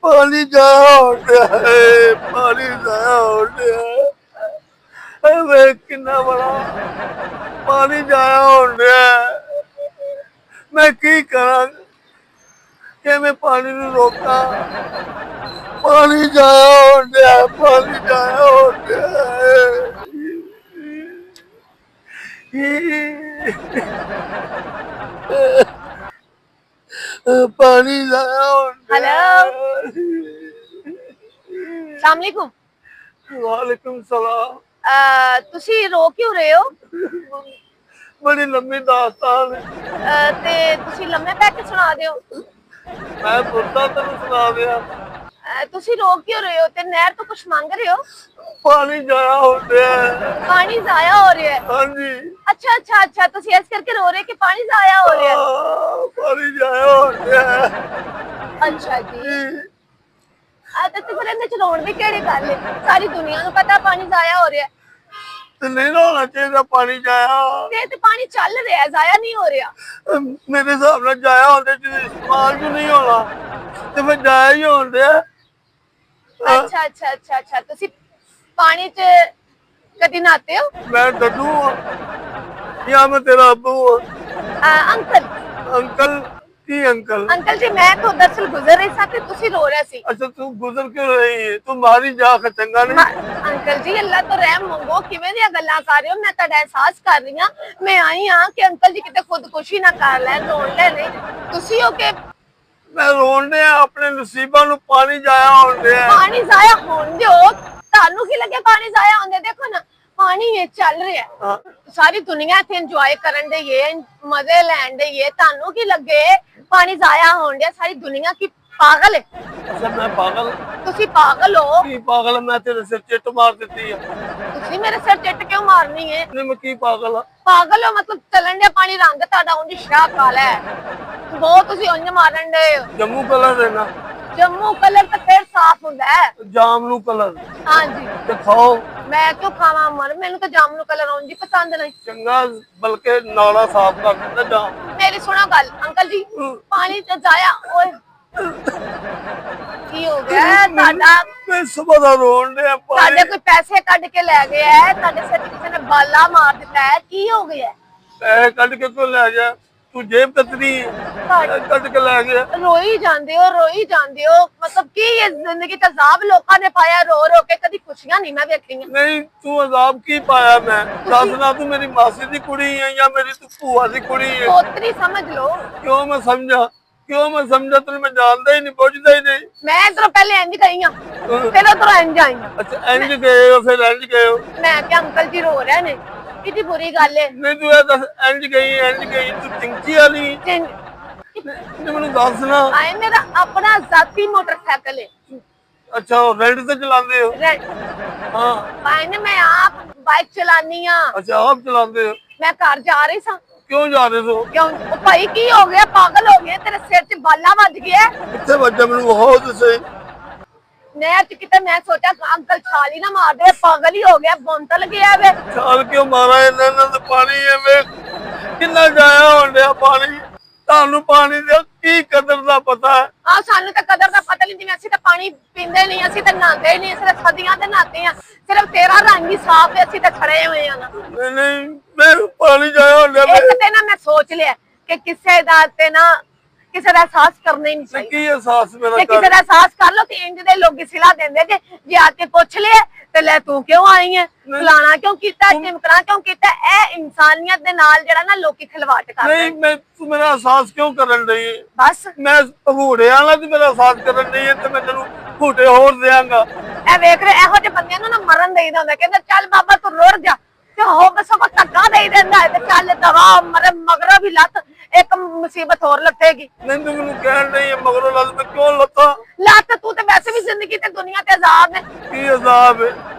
पानी जाया हो गया है, पानी जाया हो गया है। मैं कितना बड़ा पानी जाया हो गया है। मैं की करा कि मैं पानी नू रोका। पानी जाया हो गया है, पानी जाया हो गया है। पानी जाया हो गया हेलो, है। अस्सलाम वालेकुम। वालेकुम सलाम। ਤੁਸੀਂ ਰੋ ਕਿਉਂ ਰਹੇ ਹੋ? बड़ी लंबी दास्तान है। ਤੇ ਤੁਸੀਂ ਲੰਮੇ ਪੈ ਕੇ ਸੁਣਾ ਦਿਓ। मैं सुनता तेन सुना दिया। ਤੁਸੀਂ ਰੋ ਕਿਉਂ ਰਹੇ ਹੋ ਤੇ ਨਹਿਰ ਤੋਂ ਕੁਝ ਮੰਗ ਰਹੇ ਹੋ? पानी जाया हो गया है। ਪਾਣੀ ਜ਼ਾਇਆ ਹੋ ਰਿਹਾ ਹੈ। हाँ जी। ਅੱਛਾ ਅੱਛਾ ਅੱਛਾ, ਤੁਸੀਂ ਇਸ ਕਰਕੇ ਰੋ ਰਹੇ ਕਿ ਪਾਣੀ ਜ਼ਾਇਆ ਹੋ ਰਿਹਾ ਹੈ। पानी जाया हो गया है। ਅੱਛਾ ਜੀ। ਤੇ ਫਿਰ ਇਹਦੇ ਚ ਰੋਣ ਦੀ ਕਿਹੜੀ ਗੱਲ ਹੈ? ਸਾਰੀ ਦੁਨੀਆ ਨੂੰ ਪਤਾ ਪਾਣੀ ਜ਼ਾਇਆ ਹੋ ਰਿਹਾ ਹੈ। तो नहीं ना होना चाहिए पानी जाया। ਤੇ ਪਾਣੀ ਚੱਲ ਰਿਹਾ ਹੈ, ਜ਼ਾਇਆ ਨਹੀਂ ਹੋ ਰਿਹਾ। मेरे हिसाब से जाया होते इस्तेमाल भी नहीं होना तो फिर जाया ही हो गया। ਅੱਛਾ ਅੱਛਾ ਅੱਛਾ ਅੱਛਾ, ਤੁਸੀਂ ਪਾਣੀ ਚ ਕਦੀ ਨਹਾਤੇ ਹੋ? मैं दद्दू हूँ या मैं तेरा अब्बू हूँ। ਅੰਕਲ अंकल की अंकल? ਅੰਕਲ ਜੀ, ਮੈਂ ਤਾਂ ਦਰਅਸਲ ਗੁਜ਼ਰ ਰਹੀ ਸਾਂ ਤੇ ਤੁਸੀਂ ਰੋ ਰਹੇ ਸੀ। अच्छा तू गुजर क्यों रही है? तू मारी जा चंगा नहीं। ਅੰਕਲ ਜੀ, ਅੱਲਾ ਤੋਂ ਰਹਿਮ ਮੰਗੋ। ਕਿਵੇਂ ਦੀਆਂ ਗੱਲਾਂ ਕਰ ਰਹੇ ਹੋ? ਮੈਂ ਤੁਹਾਡਾ ਅਹਿਸਾਸ ਕਰ ਰਹੀ ਹਾਂ। ਮੈਂ ਆਈ ਹਾਂ ਕਿ ਅੰਕਲ ਜੀ ਕਿਤੇ ਖੁਦਕੁਸ਼ੀ ਨਾ ਕਰ ਲੈਣ, ਰੋਣ ਲੈ ਨਹੀਂ। ਤੁਸੀਂ ਹੋ ਕਿ मैं रोन डे अपने नसीबा नु पानी जाया होन डे। ਪਾਣੀ ਜ਼ਾਇਆ ਹੋਣ ਦਿਓ। ਤੁਹਾਨੂੰ ਕੀ ਲੱਗਿਆ ਪਾਣੀ ਜ਼ਾਇਆ ਹੁੰਦੇ? ਦੇਖੋ ਨਾ, ਪਾਣੀ ਇਹ ਚੱਲ ਰਿਹਾ ਹੈ। ਸਾਰੀ ਦੁਨੀਆ ਇੱਥੇ ਇੰਜੋਏ ਕਰਨ ਦੇ ਏ, ਮਜ਼ੇ ਲੈਣ ਦੇ ਏ। ਤੁਹਾਨੂੰ ਕੀ ਲੱਗੇ ਪਾਣੀ ਜ਼ਾਇਆ ਹੋਣ ਡਿਆ? ਸਾਰੀ ਦੁਨੀਆ ਕੀ ਪਾਗਲ ਹੈ? अच्छा मैं पागल? ਤੁਸੀਂ ਪਾਗਲ ਹੋ। की पागल? मैं तेरे सिर चिट मार देती है। ਤੁਸੀਂ ਮੇਰੇ ਸਿਰ ਚਿੱਟ ਕਿਉਂ ਮਾਰਨੀ ਹੈ? नहीं मैं की पागल? ਪਾਗਲ ਹੋ ਮਤਲਬ? ਚੱਲਣ ਡਿਆ ਪਾਣੀ ਰੰਗ ਤੁਹਾਡਾ ਉਂਝ ਸ਼ਾਹ ਕਾਲਾ ਹੈ। ਬਹੁਤ ਤੁਸੀਂ ਉਂਝ ਮਾਰਨ ਦੇ। जम्मू कलर देना। ਜੰਮੂ ਕਲਰ ਤਾਂ ਫੇਰ ਸਾਫ਼ ਹੁੰਦਾ ਹੈ। जामनू कलर ਹਾਂਜੀ। ते खाओ ਮੈਂ ਕਿਉਂ ਖਾਵਾਂ ਮਰ? ਮੈਨੂੰ ਤਾਂ ਜਾਮਨੂ ਕਲਰ ਉਂਝ ਹੀ ਪਸੰਦ ਨਹੀਂ। चंगा बल्कि नाला साफ कर देता जाम। ਮੇਰੀ सुनो ਗੱਲ अंकल जी, पानी तो जाया। ओए की हो गया ਤੁਹਾਡਾ? मैं सुबह दा रोन डे ਤੁਹਾਡੇ ਕੋਈ ਪੈਸੇ ਕੱਢ ਕੇ ਲੈ ਗਿਆ ਹੈ? ਤੁਹਾਡੇ ਸਿਰ ਤੇ ਕਿਸੇ ਨੇ ਬਾਲਾ ਮਾਰ ਦਿੱਤਾ ਹੈ? ਕੀ ਹੋ ਗਿਆ? पैसे कट के क्यों ले गया? तू जेब कतरी कट के ले गया। ਰੋਈ ਜਾਂਦੇ ਹੋ, ਰੋਈ ਜਾਂਦੇ ਹੋ। ਮਤਲਬ ਕੀ ਇਹ ਜ਼ਿੰਦਗੀ ਦਾ ਅਜ਼ਾਬ ਲੋਕਾਂ ਨੇ ਪਾਇਆ ਰੋ ਰੋ ਕੇ? ਕਦੀ ਖੁਸ਼ੀਆਂ ਨਹੀਂ ਮੈਂ ਵੇਖੀਆਂ। नहीं तू अजाब की पाया? मैं दस ना तू मेरी मासी दी कुड़ी है या मेरी तू भूआ दी कुड़ी है? ਪੋਤਰੀ ਸਮਝ ਲਓ। क्यों मैं समझा? क्यों मैं समझा? तेन मैं जानता ही नहीं, पुछदा ही नहीं। ਮੈਂ ਇਧਰੋਂ ਪਹਿਲੇ ਇੰਜ ਗਈ ਹਾਂ, ਫਿਰ ਉਧਰੋਂ ਇੰਜ ਆਈ ਹਾਂ। अच्छा इंज गए हो फिर इंज गए हो? ਮੈਂ ਕਿ ਅੰਕਲ ਜੀ ਰੋ ਰਹੇ ਨੇ, ਕਿੰਨੀ ਬੁਰੀ ਗੱਲ ਹੈ। नहीं तू दस इंज गई तू चिंकी वाली मैनू दस ना। ਆਏ ਮੇਰਾ ਆਪਣਾ ਜ਼ਾਤੀ ਮੋਟਰਸਾਈਕਲ ਹੈ। अच्छा रेंट से चलाते हो? हाँ। ਆਏ ਨੇ ਮੈਂ ਆਪ ਬਾਈਕ ਚਲਾਨੀ ਆ। अच्छा आप चलाते हो? ਮੈਂ ਘਰ ਜਾ ਰਹੀ ਸਾਂ। क्यों जा रहे हो? ਕਿਉਂ? ਉਹ ਭਾਈ ਕੀ ਹੋ ਗਿਆ? ਪਾਗਲ ਹੋ ਗਿਆ? ਤੇਰੇ ਸਿਰ 'ਚ ਬਾਲਾ ਵੱਜ ਗਿਆ? कितने बच्चे मैनू बहुत तो सही। ਨਹਿਰ 'ਚ ਕਿਤੇ ਮੈਂ ਸੋਚਿਆ ਅੰਕਲ ਛਾਲ ਹੀ ਨਾ ਮਾਰ ਦੇ। ਪਾਗਲ ਹੀ ਹੋ ਗਿਆ, ਬੌਂਤਲ ਗਿਆ ਵੇ। छाल क्यों मारा? इन्ना तो पानी है वे कितना जाया होन डया पानी। ਤੁਹਾਨੂੰ ਪਾਣੀ ਦੀ ਕੀ ਕਦਰ ਦਾ ਪਤਾ ਹੈ? ਆ ਸਾਨੂੰ ਤਾਂ ਕਦਰ ਦਾ ਪਤਾ ਨਹੀਂ। ਜਿਵੇਂ ਅਸੀਂ ਤਾਂ ਪਾਣੀ ਪੀਂਦੇ ਨਹੀਂ, ਅਸੀਂ ਤਾਂ ਨਹਾਉਂਦੇ ਹੀ ਨਹੀਂ, ਅਸੀਂ ਤਾਂ ਸਦੀਆਂ ਤੇ ਨਹਾਤੇ ਆ। ਸਿਰਫ ਤੇਰਾ ਰੰਗ ਹੀ ਸਾਫ਼ ਹੈ, ਅਸੀਂ ਤਾਂ ਖੜੇ ਹੋਏ ਆ ਨਾ। ਨਹੀਂ ਮੈਂ ਪਾਣੀ ਜਾਇਆ ਹੋਣ ਡਿਆ। ਇੱਕ ਤੇ ਨਾ ਮੈਂ ਸੋਚ ਲਿਆ ਕਿ ਕਿਸੇ ਦਾ ਤੇ ਨਾ ਕਿਸੇ ਦਾ ਅਹਿਸਾਸ ਕਰਨਾ ਹੀ ਨਹੀਂ ਚਾਹੀਦਾ। ਕੀ ਅਹਿਸਾਸ ਮੇਰਾ ਜੇ ਕਿਸੇ ਦਾ ਅਹਿਸਾਸ ਕਰ ਲੋ ਤੇ ਇੰਜ ਦੇ ਲੋਕ ਸਿਲਾ ਦਿੰਦੇ ਜੇ ਆ ਕੇ ਪੁੱਛ ਲਿਆ ਤੇ ਲੈ ਤੂੰ ਕਿਉਂ ਆਈ ਹੈ, ਫਲਾਣਾ ਕਿਉਂ ਕੀਤਾ, ਟਿਮਕਣਾ ਕਿਉਂ ਕੀਤਾ। ਇਹ ਇਨਸਾਨੀਅਤ ਦੇ ਨਾਲ ਜਿਹੜਾ ਨਾ ਲੋਕੀ ਖਿਲਵਾੜ ਕਰਦੇ। ਨਹੀਂ ਮੈਂ ਤੂੰ ਮੇਰਾ ਅਹਿਸਾਸ ਕਿਉਂ ਕਰਨ ਰਹੀ ਹੈ? ਬਸ ਮੈਂ ਭੂੜਿਆਂ ਨਾਲ ਤੇ ਮੇਰਾ ਅਹਿਸਾਸ ਕਰਨ ਰਹੀ ਹੈ ਤੇ ਮੈਂ ਤੈਨੂੰ ਭੂਟੇ ਹੋਰ ਦਿਆਂਗਾ। ਇਹ ਵੇਖ ਰਹੇ ਇਹੋ ਜਿਹੇ ਬੰਦਿਆਂ ਨੂੰ ਨਾ ਮਰਨ ਦੇਈਦਾ ਹੁੰਦਾ। ਕਹਿੰਦਾ ਚੱਲ ਬਾਬਾ ਤੂੰ ਰੁੜ ਜਾ, ਤੇ ਹੋ ਸਗੋਂ ਧੱਕਾ ਦੇਈ ਦਿੰਦਾ ਹੈ ਤੇ ਚੱਲ ਦਵਾ ਮਰ ਮਗਰੋਂ ਵੀ ਲੱਤ ਇੱਕ ਮੁਸੀਬਤ ਹੋਰ ਲੱਥੇਗੀ। ਨਹੀਂ ਤੂੰ ਮੈਨੂੰ ਕਹਿਣ ਰਹੀ ਹੈ ਮਗਰੋਂ ਲੱਤ ਮੈਂ ਕਿਉਂ ਲੱਤਾਂ? ਲੱਤ ਤੂੰ ਤੇ ਵੈਸੇ ਵੀ ਜ਼ਿੰਦਗੀ ਤੇ ਦੁਨੀਆ ਤੇ ਅਜ਼ਾਬ ਨੇ। ਕੀ ਅਜ਼ਾਬ ਹੈ?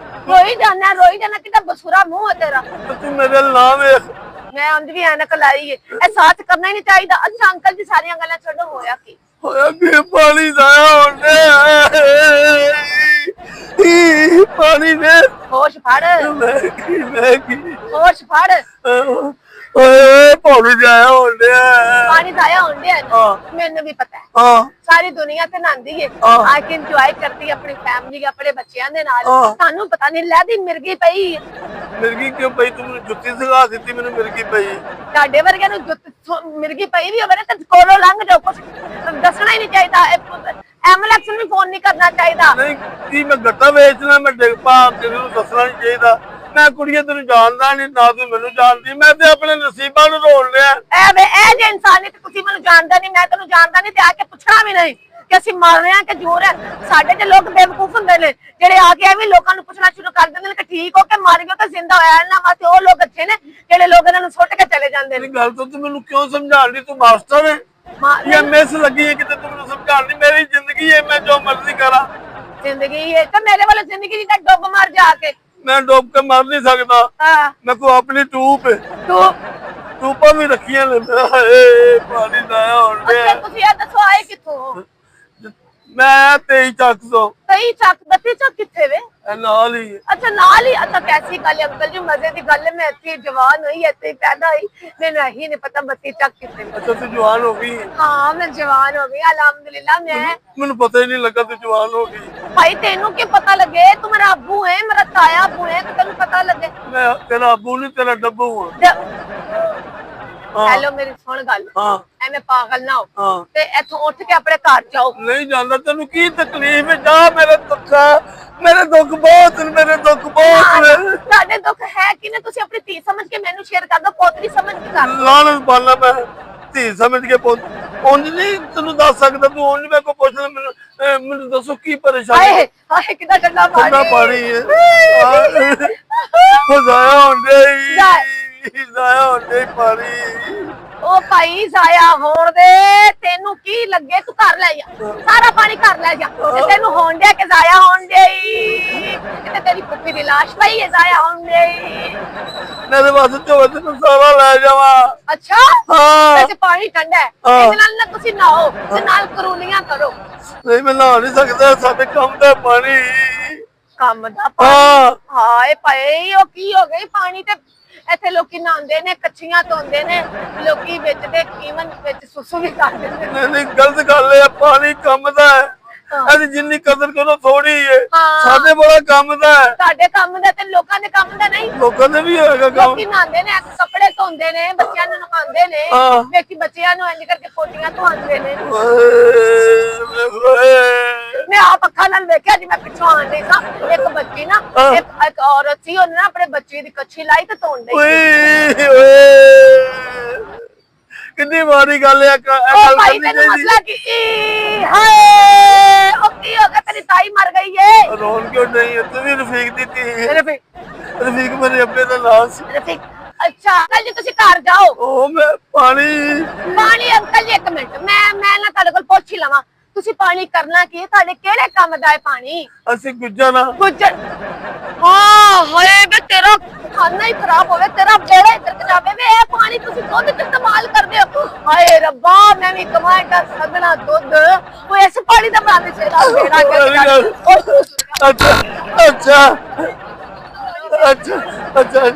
ਰੋਈ ਜਾਣਾ ਕਿੰਨਾ ਬਸੂਰਾ ਮੂੰਹ ਹੈ ਤੇਰਾ। ਤੂੰ ਮੇਰੇ ਨਾਮ ਵੇਖ। ਮੈਂ ਉਂਝ ਵੀ ਐਨਕ ਲਾਈ ਏ। ਇਹ ਸਾਥ ਕਰਨਾ ਹੀ ਨਹੀਂ ਚਾਹੀਦਾ। ਅੱਛਾ ਅੰਕਲ ਜੀ ਸਾਰੀਆਂ ਗੱਲਾਂ ਛੱਡੋ, ਹੋਇਆ ਕੀ? ਹੋਇਆ ਕੀ? ਪਾਣੀ ਜ਼ਾਇਆ ਹੋਣ ਡਿਆ। ਪਾਣੀ ਦੇ ਹੋਸ਼ ਫੜ, ਮੈਂ ਕੀ ਹੋਸ਼ ਫੜ। ਓਏ ਪਾਣੀ ਜਾਇਆ ਹੁੰਦੇ ਪਾਣੀ जाया होंगे हाँ। मैंने भी पता है ਹਾਂ ਸਾਰੀ ਦੁਨੀਆ ਤੇ ਨਹਾਉਂਦੀ ਏ हाँ। ਆ ਕੇ ਇੰਜੋਏ ਕਰਦੀ ਆਪਣੀ ਫੈਮਿਲੀ ਆਪਣੇ ਬੱਚਿਆਂ ਦੇ ਨਾਲ हाँ। ਤੁਹਾਨੂੰ ਪਤਾ ਨਹੀਂ ਲੈਦੀ ਮਿਰਗੀ ਪਈ ਏ। ਮਿਰਗੀ ਕਿਉਂ ਪਈ ਤੂੰ ਮੈਨੂੰ ਜੁੱਤੀ ਸਿਖਾ ਦਿੱਤੀ ਮੈਨੂੰ ਮਿਰਗੀ ਪਈ ਤੁਹਾਡੇ ਵਰਗਿਆਂ ਨੂੰ ਮਿਰਗੀ ਪਈ ਵੀ ਹੋਵੇ ਨਾ ਤੇ ਕੋਲੋਂ ਲੰਘ ਜਾਓ ਕੁਛ ਦੱਸਣਾ ਹੀ ਨਹੀਂ ਚਾਹੀਦਾ ਐਮਐਲਐਕਸ ਨੂੰ ਵੀ ਫੋਨ ਨਹੀਂ ਕਰਨਾ ਚਾਹੀਦਾ ਨਹੀਂ ਕੀ ਮੈਂ ਗੱਟਾ ਵੇਚਣਾ ਮੈਂ ਡਿੱਗ ਪਾ ਕਿਸੇ ਨੂੰ ਦੱਸਣਾ ਨਹੀਂ ਚਾਹੀਦਾ ਮੈਂ ਕੁੜੀਏ ਤੈਨੂੰ ਜਾਣਦਾ ਨਹੀਂ ਨਾ ਤੂੰ ਮੈਨੂੰ ਜਾਣਦੀ ਮੈਂ ਤੇ ਆਪਣੇ ਨਸੀਬਾਂ ਨੂੰ ਰੋਲ ਰਿਹਾ ਇਹ ਜੇ ਇਨਸਾਨੀਅਤ ਤੁਸੀਂ ਮੈਨੂੰ ਜਾਣਦਾ ਨਹੀਂ ਮੈਂ ਤੈਨੂੰ ਜਾਣਦਾ ਨਹੀਂ ਤੇ ਆ ਕੇ ਪੁੱਛਣਾ ਵੀ ਨਹੀਂ ਕਿ ਅਸੀਂ ਮਰ ਰਹੇ ਹਾਂ ਕਿ ਜੂਰ ਹੈ ਸਾਡੇ ਤੇ ਲੋਕ ਬੇਵਕੂਫ ਹੁੰਦੇ ਨੇ ਜਿਹੜੇ ਆ ਕੇ ਐਵੇਂ ਲੋਕਾਂ ਨੂੰ ਪੁੱਛਣਾ ਸ਼ੁਰੂ ਕਰ ਦਿੰਦੇ ਨੇ ਕਿ ਠੀਕ ਹੋ ਕੇ ਮਰ ਗਏ ਤਾਂ ਜ਼ਿੰਦਾ ਹੋਇਆ ਨਾ ਵਾਸਤੇ ਉਹ ਲੋਕ ਅੱਛੇ ਨੇ ਜਿਹੜੇ ਲੋਕ ਇਹਨਾਂ ਨੂੰ ਸੁੱਟ ਕੇ ਚਲੇ ਜਾਂਦੇ ਨੇ ਇਹ ਗੱਲ ਤਾਂ ਤੂੰ ਮੈਨੂੰ ਕਿਉਂ ਸਮਝਾਉਂਦੀ ਤੂੰ ਮਾਸਟਰ ਹੈ ਜਾਂ ਮਿਸ ਲੱਗੀ ਹੈ ਕਿਤੇ ਤੂੰ ਮੈਨੂੰ ਸਮਝਾਉਂਦੀ ਮੇਰੀ ਜ਼ਿੰਦਗੀ ਹੈ ਮੈਂ ਜੋ ਮਰਜ਼ੀ ਕਰਾਂ ਜ਼ਿੰਦਗੀ ਹੈ ਤਾਂ ਮੇਰੇ ਵੱਲ ਜ਼ਿੰਦਗੀ ਦੀ ਤਾਂ ਡੁੱਬ ਮਰ ਜਾ ਕੇ ਮੈਂ ਡੁੱਬ ਕੇ ਮਰ ਨਹੀਂ ਸਕਦਾ ਹਾਂ ਮੈਂ ਕੋ ਆਪਣੀ ਟੂਪ ਹੈ ਤੂੰ ਟੂਪਾਂ ਵੀ ਰੱਖੀਆਂ ਨੇ ਏ ਪਾਣੀ ਲਾਇਆ ਹੁਣ ਅੱਛਾ ਤੁਸੀਂ ਇਹ ਦੱਸੋ ਆਏ ਕਿੱਥੋਂ ਮੈਂ 23 ਚੱਕ ਤੋਂ ਕਈ ਚੱਕ ਬੱਤੀ ਚੱਕ ਕਿੱਥੇ ਵੇ ਇਹ ਨਾਲ ਹੀ ਹੈ। ਅੱਛਾ ਨਾਲ ਹੀ ਅੱਛਾ ਕੈਸੀ ਗੱਲ ਹੈ ਅੰਕਲ ਜੀ ਮਜ਼ੇ ਦੀ ਗੱਲ ਹੈ ਮੈਂ ਇੱਥੇ ਜਵਾਨ ਹੋਈ ਇੱਥੇ ਪੈਦਾ ਹੋਈ ਮੈਨੂੰ ਇਹੀ ਨਹੀਂ ਪਤਾ ਬੱਤੀ ਚੱਕ ਕਿੱਥੇ ਵੇ ਅੱਛਾ ਤੂੰ ਜਵਾਨ ਹੋ ਗਈ ਹਾਂ ਮੈਂ ਜਵਾਨ ਹੋ ਗਈ ਅਲਹਮਦੁਲਿल्लाह ਮੈਂ ਮੈਨੂੰ ਪਤਾ ਹੀ ਨਹੀਂ ਲੱਗਾ ਤੂੰ ਜਵਾਨ ਹੋ ਗਈ ਭਾਈ ਤੈਨੂੰ ਕੀ ਪਤਾ ਲੱਗੇ ਤੂੰ ਮੇਰਾ ਅੱਬੂ ਹੈ ਮੇਰਾ ਤਾਇਆ ਅੱਬੂ ਹੈ ਤੈਨੂੰ ਪਤਾ ਲੱਗੇ ਮੈਂ ਤੇਰਾ ਅੱਬੂ ਨਹੀਂ ਤੇਰਾ ਡੱਬੂ ਹਾਂ ਹਾਂ। ਹੈਲੋ ਮੇਰੀ ਸੁਣ ਗੱਲ ਹਾਂ ਐਵੇਂ ਪਾਗਲ ਨਾ ਹੋ ਹਾਂ ਤੇ ਇੱਥੋਂ ਉੱਠ ਕੇ ਆਪਣੇ ਘਰ ਜਾਓ ਨਹੀਂ ਜਾਂਦਾ ਤੈਨੂੰ ਕੀ ਤਕਲੀਫ ਹੈ ਜਾ ਮੇਰੇ ਦੁੱਖ ਬਹੁਤ ਨੇ ਮੇਰੇ ਦੁੱਖ ਬਹੁਤ ਨੇ ਸਾਡੇ ਦੁੱਖ ਹੈ ਕਿ ਨੇ ਤੁਸੀਂ ਆਪਣੀ ਧੀ ਸਮਝ ਕੇ ਮੈਨੂੰ ਸ਼ੇਅਰ ਕਰ ਦੋ ਪੋਤਰੀ ਸਮਝ ਕੇ ਕਰ ਦਿਓ। ਲਾਣਤ ਬਾਲਾ ਮੈਂ ਧੀ ਸਮਝ ਕੇ ਉਂਝ ਨਹੀਂ ਤੈਨੂੰ ਦੱਸ ਸਕਦਾ ਤੂੰ ਉਂਝ ਮੈਂ ਕੋ ਪੁੱਛ ਲੈ ਮੈਨੂੰ ਦੱਸੋ ਕੀ ਪਰੇਸ਼ਾਨੀ ਹਾਏ ਹਾਏ ਕਿੰਨਾ ਠੰਡਾ ਪਾਣੀ ਠੰਡਾ ਪਾਣੀ ਹੈ ਜ਼ਾਇਆ ਹੁੰਦੇ ਜ਼ਾਇਆ ਹੁੰਦੇ ਪਾਣੀ ਉਹ ਭਾਈ ਜ਼ਾਇਆ ਹੋਣ ਦੇ ਤੈਨੂੰ ਕੀ ਲੱਗੇ ਤੂੰ ਘਰ ਲੈ ਜਾ ਸਾਰਾ ਪਾਣੀ ਘਰ ਲੈ ਜਾ ਤੇ ਤੈਨੂੰ ਹੋਣ ਦੇ ਕਿ ਜ਼ਾਇਆ ਹੋਣ ਦੇ ਤੇ ਤੇਰੀ ਪੁੱਪੀ ਦੀ ਲਾਸ਼ ਪਈ ਹੈ ਜ਼ਾਇਆ ਹੋਣ ਦੇ ਮੇਰੇ ਵਾਸਤੇ ਝੋਲੇ ਤੈਨੂੰ ਸਾਰਾ ਲੈ ਜਾਵਾਂ ਅੱਛਾ ਹਾਂ ਵੈਸੇ ਪਾਣੀ ਠੰਡਾ ਹੈ ਹਾਂ। ਇਹਦੇ ਨਾਲ ਨਾ ਤੁਸੀਂ ਨਹਾਓ ਤੇ ਨਾਲ ਕਰੂਲੀਆਂ ਕਰੋ ਨਹੀਂ ਮੈਂ ਨਹਾ ਨਹੀਂ ਸਕਦਾ ਸਾਡੇ ਕੰਮ ਦਾ ਪਾਣੀ ਕੰਮ ਦਾ ਹਾਂ। ਪਾਣੀ ਹਾਏ ਭਾਈ ਉਹ ਕੀ ਹੋ ਗਈ ਪਾਣੀ ਤੇ ਇੱਥੇ ਲੋਕੀ ਨਹਾਉਂਦੇ ਨੇ ਕੱਚੀਆਂ ਧੋਂਦੇ ਨੇ ਲੋਕੀ ਵਿੱਚ ਦੇ ਕੀਮਨ ਵਿੱਚ ਸੁਸੂ ਵੀ ਕਰ ਦਿੰਦੇ ਨੇ ਨਹੀਂ ਗਲਤ ਗੱਲ ਹੈ ਪਾਣੀ ਕੰਮ ਦਾ ਹੈ ਹਾਂ। ਇਹਦੀ ਜਿੰਨੀ ਕਦਰ ਕਰੋ ਥੋੜੀ ਹੈ ਹਾਂ। ਸਾਡੇ ਬੜਾ ਕੰਮ ਦਾ ਹੈ ਸਾਡੇ ਕੰਮ ਦਾ ਤੇ ਲੋਕਾਂ ਦੇ ਕੰਮ ਦਾ ਨਹੀਂ ਲੋਕਾਂ ਦੇ ਵੀ ਹੋਏਗਾ ਕੰਮ ਲੋਕੀ ਨਹਾਉਂਦੇ ਨੇ ਕੱਪੜੇ ਧੋਂਦੇ ਨੇ ਬੱਚਿਆਂ ਨੂੰ ਨਹਾਉਂਦੇ ਨੇ ਹਾਂ। ਵੇਖੀ ਬੱਚਿਆਂ ਨੂੰ ਇੰਜ ਕਰਕੇ ਪੋਟੀਆਂ ਧਵਾਉਂਦੇ ਨੇ ਮੈਂ ਆਪ ਅੱਖਾਂ ਨਾਲ ਵੇਖਿਆ ਜੀ ਮੈਂ ਪਿੱਛੋਂ ਆਣ ਰਹੀ ਸਾਂ ਇੱਕ ਬੱਚੀ ਨਾ ਹਾਂ। ਇੱਕ ਔਰਤ ਸੀ ਉਹਨੇ ਨਾ ਆਪਣੇ ਬੱਚੇ ਦੀ ਕੱਛੀ ਲਾਈ ਤੇ ਧੋਣ ਡਈ ਓਏ ਓਏ ਕਿੰਨੀ ਵਾਰੀ ਗੱਲ ਹੈ ਉਹ ਭਾਈ ਤੈਨੂੰ ਮਸਲਾ ਕੀ ਹਾਏ ਉਹ ਕੀ ਹੋ ਗਿਆ ਤੇਰੀ ਤਾਈ ਮਰ ਗਈ ਏ ਰੋਣ ਕਿਉਂ ਨਹੀਂ ਹੈ ਤੂੰ ਵੀ ਰਫੀਕ ਦੀ ਧੀ ਹੈ ਰਫੀਕ ਰਫੀਕ ਮੇਰੇ ਅੱਬੇ ਦਾ ਨਾਮ ਸੀ ਰਫੀਕ ਅੱਛਾ ਅੰਕਲ ਜੀ ਤੁਸੀਂ ਘਰ ਜਾਓ ਉਹ ਮੈਂ ਪਾਣੀ ਪਾਣੀ ਅੰਕਲ ਜੀ ਇੱਕ ਮਿੰਟ ਮੈਂ ਨਾ ਤੁਹਾਡੇ ਕੋਲ ਪੁੱਛ ਹੀ ਲਵਾਂ ਤੁਸੀਂ ਪਾਣੀ ਕਰਨਾ ਕੀ ਹੈ ਤੁਹਾਡੇ ਕਿਹੜੇ ਕੰਮ ਦਾ ਹੈ ਪਾਣੀ ਅਸੀਂ ਗੁੱਜਾ ਨਾ ਗੁੱਜਰ ਹਾਂ ਹੋਏ ਵੇ ਤੇਰਾ ਖਾਣਾ ਹੀ ਖਰਾਬ ਹੋਵੇ ਤੇਰਾ ਬੇੜਾ ਹੀ ਤਰਕ ਜਾਵੇ ਵੇ ਇਹ ਪਾਣੀ ਤੁਸੀਂ ਦੁੱਧ ਚ ਇਸਤੇਮਾਲ ਕਰਦੇ ਹੋ ਹਾਏ ਰੱਬਾ ਮੈਂ ਵੀ ਕਮਾਂਡਾ ਸਗਣਾ ਦੁੱਧ ਉਹ ਇਸ ਪਾਣੀ ਦਾ ਬਣਾ ਦੇ ਤੇਰਾ ਬੇੜਾ ਕਰ ਅੱਛਾ ਅੱਛਾ ਅੱਛਾ ਅੱਛਾ